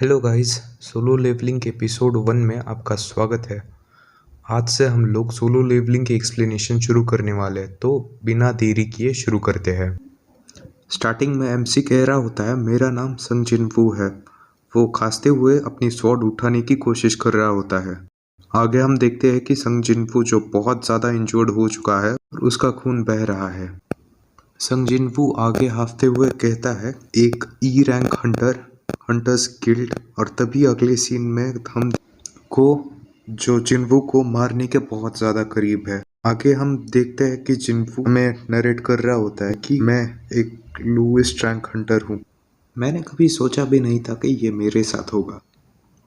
Hello guys, solo levelling के episode 1 में आपका स्वागत है। आज से हम लोग सोलो लेवलिंग की एक्सप्लेनेशन शुरू करने वाले हैं, तो बिना देरी किए शुरू करते हैं। स्टार्टिंग में एमसी कह रहा होता है, मेरा नाम संग जिनवू है। वो खांसते हुए अपनी स्वॉर्ड उठाने की कोशिश कर रहा होता है। आगे हम देखते हैं कि संग जिनवू जो बहुत ज़्यादा इंजर्ड हो चुका है और उसका खून बह रहा है। संग जिनवू आगे हांफते हुए कहता है, एक E rank Hunter, hunters guild. और तभी अगले सीन में हम को जो जिनवू को मारने के बहुत ज़्यादा करीब है। आगे हम देखते हैं कि जिनवू हमें नरेट कर रहा होता है कि मैं एक लोएस्ट रैंक हंटर हूँ। मैंने कभी सोचा भी नहीं था कि ये मेरे साथ होगा।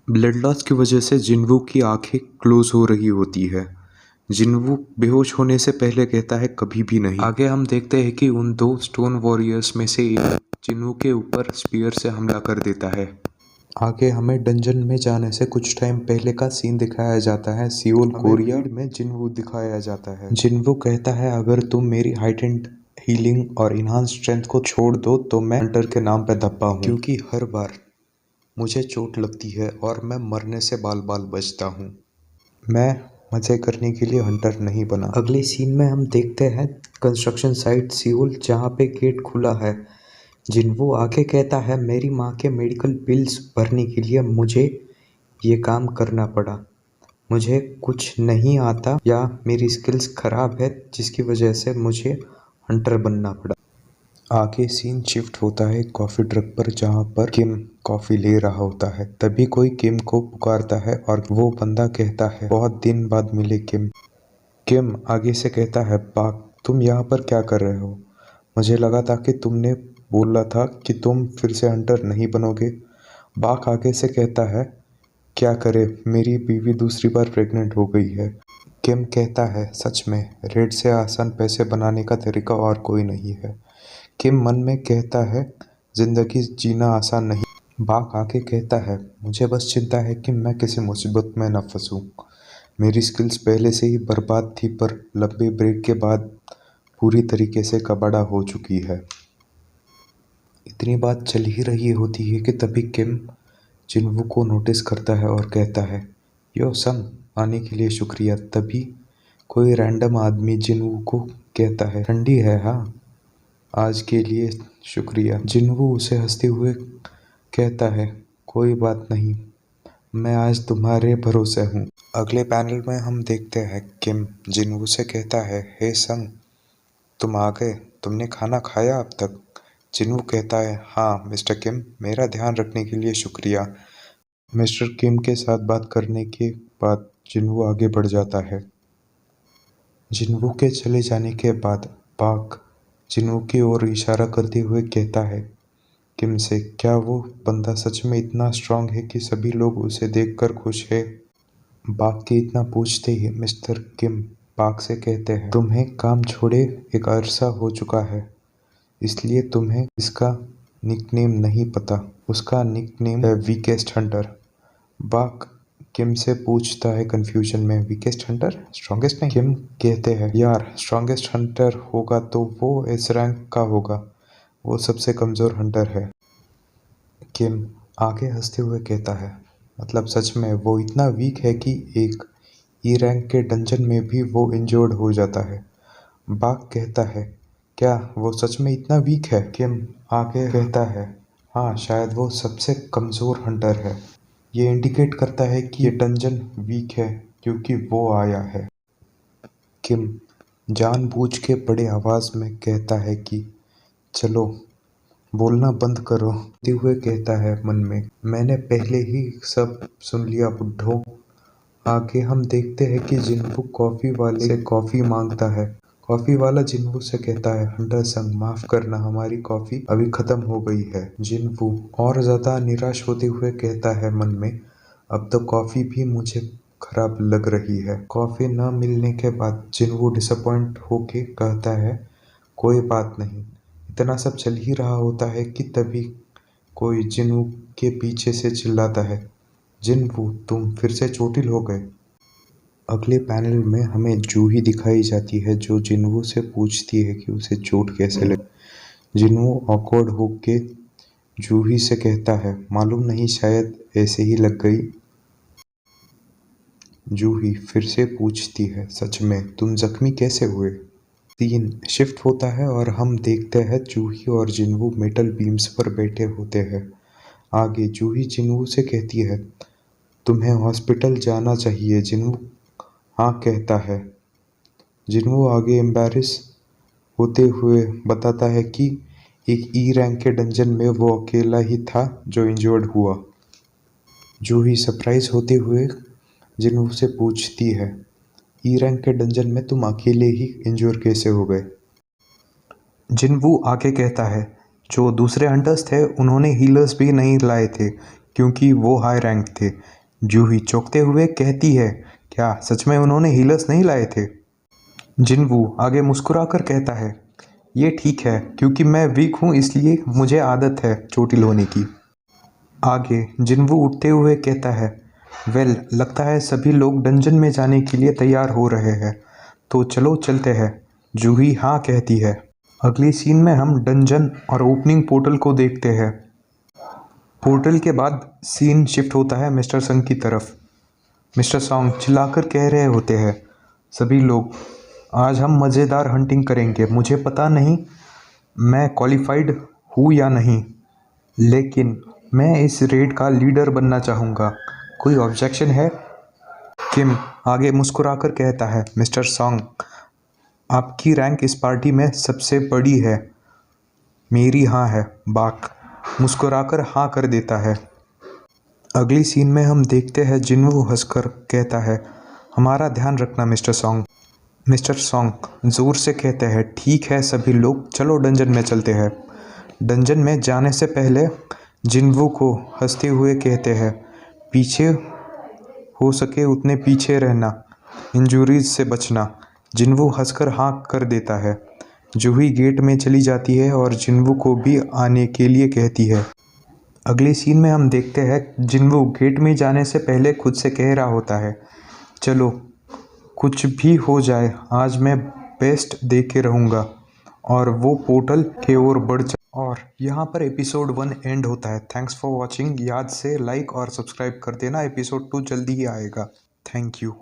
ब्लड लॉस की वजह से जिनवू की आंखें क्लोज हो रही होती है। जिनवू बेहोश होने से पहले कहता है, कभी भी नहीं। आगे हम देखते हैं कि उन दो स्टोन वॉरियर्स में से एक जिनवू के ऊपर स्पीयर से हमला कर देता है। आगे हमें डंजन में जाने से कुछ टाइम पहले का सीन दिखाया जाता है। सियोल कोरिया में जिनवू दिखाया जाता है। जिनवू कहता है, अगर तुम मेरी हाइटेंड हीलिंग और इनहांस स्ट्रेंथ को छोड़ दो तो मैं हंटर के नाम पे धब्बा हूँ, क्योंकि हर बार मुझे चोट लगती है और मैं मरने से बाल बाल बचता हूँ। मैं मजे करने के लिए हंटर नहीं बना। अगले सीन में हम देखते हैं कंस्ट्रक्शन साइट सियोल, जहाँ पे गेट खुला है। जिनवू आगे कहता है, मेरी माँ के मेडिकल बिल्स भरने के लिए मुझे ये काम करना पड़ा। मुझे कुछ नहीं आता या मेरी स्किल्स खराब है, जिसकी वजह से मुझे हंटर बनना पड़ा। आगे सीन शिफ्ट होता है कॉफ़ी ट्रक पर, जहाँ पर किम कॉफ़ी ले रहा होता है। तभी कोई किम को पुकारता है और वो बंदा कहता है, बहुत दिन बाद मिले किम। किम आगे से कहता है, पाक तुम यहाँ पर क्या कर रहे हो? मुझे लगा था कि तुमने बोला था कि तुम फिर से हंटर नहीं बनोगे। बाक आगे से कहता है, क्या करे, मेरी बीवी दूसरी बार प्रेग्नेंट हो गई है। किम कहता है, सच में रेड से आसान पैसे बनाने का तरीका और कोई नहीं है। किम मन में कहता है, जिंदगी जीना आसान नहीं। बाक आगे कहता है, मुझे बस चिंता है कि मैं किसी मुसीबत में न फंसूं। मेरी स्किल्स पहले से ही बर्बाद थी, पर लंबे ब्रेक के बाद पूरी तरीके से कबाड़ा हो चुकी है। इतनी बात चल ही रही होती है कि तभी किम जिनवू को नोटिस करता है और कहता है, यो संग आने के लिए शुक्रिया। तभी कोई रैंडम आदमी जिनवू को कहता है, ठंडी है हाँ, आज के लिए शुक्रिया। जिनवू उसे हंसते हुए कहता है, कोई बात नहीं, मैं आज तुम्हारे भरोसे हूँ। अगले पैनल में हम देखते हैं किम जिनवू से कहता है, हे संग, तुम आ गए, तुमने खाना खाया अब तक? जिनवू कहता है, हाँ मिस्टर किम, मेरा ध्यान रखने के लिए शुक्रिया। मिस्टर किम के साथ बात करने के बाद जिनवू आगे बढ़ जाता है। जिनवू के चले जाने के बाद पाक जिनवू की ओर इशारा करते हुए कहता है किम से, क्या वो बंदा सच में इतना स्ट्रांग है कि सभी लोग उसे देखकर खुश है? बाक के इतना पूछते ही मिस्टर किम पाक से कहते हैं, तुम्हें काम छोड़े एक अरसा हो चुका है, इसलिए तुम्हें इसका निकनेम नहीं पता। उसका निकनेम है वीकेस्ट हंटर। बाक किम से पूछता है कंफ्यूजन में, वीकेस्ट हंटर स्ट्रॉन्गेस्ट नहीं? किम कहते हैं, यार स्ट्रॉन्गेस्ट हंटर होगा तो वो एस रैंक का होगा, वो सबसे कमज़ोर हंटर है। किम आगे हंसते हुए कहता है, मतलब सच में वो इतना वीक है कि एक ई रैंक के डंजन में भी वो इंजर्ड हो जाता है। बाक कहता है, क्या वो सच में इतना वीक है? किम आगे कहता है, हाँ शायद वो सबसे कमज़ोर हंटर है। ये इंडिकेट करता है कि ये डंजन वीक है क्योंकि वो आया है। किम जानबूझ के बड़े आवाज़ में कहता है कि चलो बोलना बंद करो। कहते हुए कहता है मन में, मैंने पहले ही सब सुन लिया बुड्ढो। आगे हम देखते हैं कि जिनवू कॉफ़ी वाले से कॉफ़ी मांगता है। कॉफ़ी वाला जिनवू से कहता है, हंटर संग माफ़ करना, हमारी कॉफ़ी अभी ख़त्म हो गई है। जिनवू और ज़्यादा निराश होते हुए कहता है मन में, अब तो कॉफ़ी भी मुझे खराब लग रही है। कॉफ़ी न मिलने के बाद जिनवू डिसअपॉइंट होके कहता है, कोई बात नहीं। इतना सब चल ही रहा होता है कि तभी कोई जिनवू के पीछे से चिल्लाता है, जिनवू तुम फिर से चोटिल हो गए। अगले पैनल में हमें जूही दिखाई जाती है, जो जिनवू से पूछती है कि उसे चोट कैसे लगी। जिनवू ऑकवर्ड होके जूही से कहता है, मालूम नहीं, शायद ऐसे ही लग गई। जूही फिर से पूछती है, सच में तुम जख्मी कैसे हुए? सीन शिफ्ट होता है और हम देखते हैं जूही और जिन्वू मेटल बीम्स पर बैठे होते हैं। आगे जूही जिन्वू से कहती है, तुम्हें हॉस्पिटल जाना चाहिए। जिन्वू हाँ कहता है। जिन्वू आगे एम्बैरेस होते हुए बताता है कि एक ई रैंक के डंजन में वो अकेला ही था जो इंजर्ड हुआ। जूही सरप्राइज होते हुए जिन्वू से पूछती है, ई रैंक के डंजन में तुम अकेले ही इंजोर कैसे हो गए? जिन्वू आगे कहता है, जो दूसरे हंटर्स थे उन्होंने हीलर्स भी नहीं लाए थे क्योंकि वो हाई रैंक थे। जूही चौंकते हुए कहती है, क्या सच में उन्होंने हीलर्स नहीं लाए थे? जिन्वू आगे मुस्कुराकर कहता है, ये ठीक है क्योंकि मैं वीक हूँ इसलिए मुझे आदत है चोटिल होने की। आगे जिन्वू उठते हुए कहता है, वेल लगता है सभी लोग डंजन में जाने के लिए तैयार हो रहे हैं, तो चलो चलते हैं। जूही हाँ कहती है। अगली सीन में हम डंजन और ओपनिंग पोर्टल को देखते हैं। पोर्टल के बाद सीन शिफ्ट होता है मिस्टर संग की तरफ। मिस्टर सॉन्ग चिल्लाकर कह रहे होते हैं, सभी लोग आज हम मज़ेदार हंटिंग करेंगे। मुझे पता नहीं मैं क्वालिफाइड हूँ या नहीं, लेकिन मैं इस रेड का लीडर बनना चाहूँगा। कोई ऑब्जेक्शन है? किम आगे मुस्कुराकर कहता है, मिस्टर सॉन्ग आपकी रैंक इस पार्टी में सबसे बड़ी है। मेरी हाँ है। बाक मुस्कुराकर हाँ कर देता है। अगली सीन में हम देखते हैं जिन्वू हंसकर कहता है, हमारा ध्यान रखना मिस्टर सॉन्ग। मिस्टर सॉन्ग ज़ोर से कहते हैं, ठीक है सभी लोग चलो डंजन में चलते हैं। डंजन में जाने से पहले जिन्वू को हंसते हुए कहते हैं, पीछे हो सके उतने पीछे रहना, इंजरीज से बचना। जिन्वू हंसकर हाँ कर देता है। जूही गेट में चली जाती है और जिन्वू को भी आने के लिए कहती है। अगले सीन में हम देखते हैं जिन्वू गेट में जाने से पहले खुद से कह रहा होता है, चलो कुछ भी हो जाए आज मैं बेस्ट दे के रहूँगा, और वो पोर्टल की ओर बढ़ और यहाँ पर एपिसोड 1 एंड होता है। Thanks for watching. याद से लाइक और सब्सक्राइब कर देना, एपिसोड 2 जल्दी ही आएगा। Thank you.